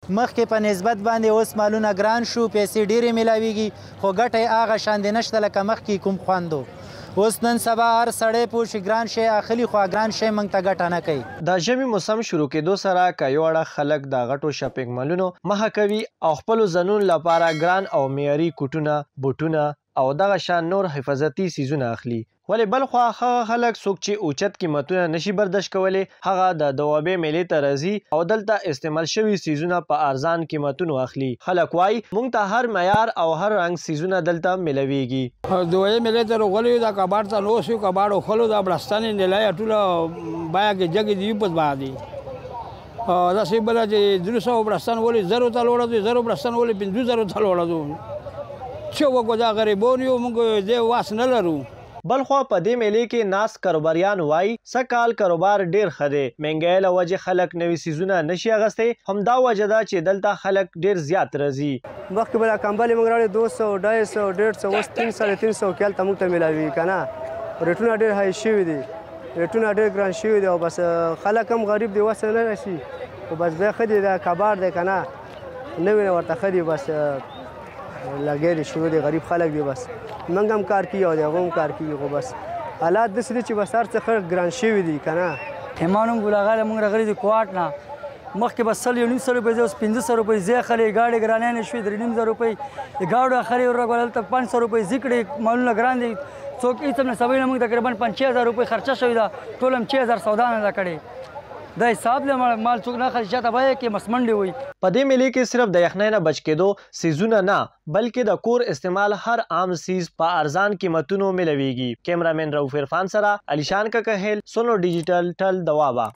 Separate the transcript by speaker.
Speaker 1: مخکې په نسبت باندې اوس مالونه ګران شو، پیسې ډېرې میلاویږي، خو ګټه یې هغه شاندې نشته لکه مخکې کوم خوند و. اوس نن سبا هر سړی پوه شي ګران شی اخلي، خو ګران شی موږ ته ګټه نه کوي.
Speaker 2: د ژمي موسم شروع کېدو سره که یو اړه خلک د غټو شاپینګ مالونو مخه کوي او خپلو ځانونو لپاره ګران او معیاري کوټونه، بوټونه او دغه شان نور حفاظتي څیزونه اخلي. ولې بل خوا هغه خلک څوک چې اوچت قیمتونه نشي برداشت کولی هغه د دوابې میلې ته راځي او دلته استعمال شوي څیزونه په ارزان قیمتونو اخلي. خلک وایي موږ ته هر معیار او هر رنګ څیزونه دلته میلویږي.
Speaker 3: دوابې میلې ته راغلي دا کباړ ته نو شو کباړ وخلو دا بړستانې نیلای ټوله بایا کې جګې دی په باندې داسې بله چې 300 بړستان ولې 0 ته لوړه 0 بړستان ولې 500 ته لوړه چې وګو دا غریبون یو موږ دې واس نه لرو.
Speaker 2: بل خوا په دې میلې کې ناست کاروباریان وایي سږکال کاروبار ډیر ښه دی، مهنګۍ له وجې خلک نوي څیزونه نشي اخیستی، همدا وجه ده چې دلته خلک ډیر زیات راځي.
Speaker 4: مخکې به دا کمبلې موږ راوړې 200 250 150 اوس 300 350 کې هلته موږ ته میلاوي که نه. ریټونه ډېر های شوي دي، ریټونه ډېر ګران شوي دي او بس خلک هم غریب دي وس نه رسي، خو بس بیا ښه دي دا کباړ دی که نه نوي نه ورته ښه دي بس لګی دي شروع دي غریب خلک دي بس موږ هم کار کوي او د هغه هم کار کوي، خو بس حالات داسې دي چې بس هر څه ښه ګران شوي دي که نه.
Speaker 5: ایمان هم ګلاغاله موږ راغلي دي کوټ نه، مخکې به 100 یو نیم سل روپۍ اوس 500 روپۍ زی اخلي، ګاډۍ ګرانیانې شوي 3.5 روپۍ د ګاډو اخري ورغول هلته 500 روپۍ زی کړي مالونه ګران دي. څوک هېڅ هم نه سبا نه موږ تقریبا 5,000 روپۍ خرچه شوې ده، ټول هم 6,000 سودا نه ده کړې. دا حساب له مال څوک نه اخلي چاته باید کې مسمنډې وي.
Speaker 2: په دې میلې کې صرف د یخنۍ نه بچ کېدو څیزونه نه بلکې د کور استعمال هر عام څیز په ارزان قیمتونو میلویږي. کیمرامین رؤف عرفان سره علیشان ککهیل، سونو ډیجیټل ټل دوابه.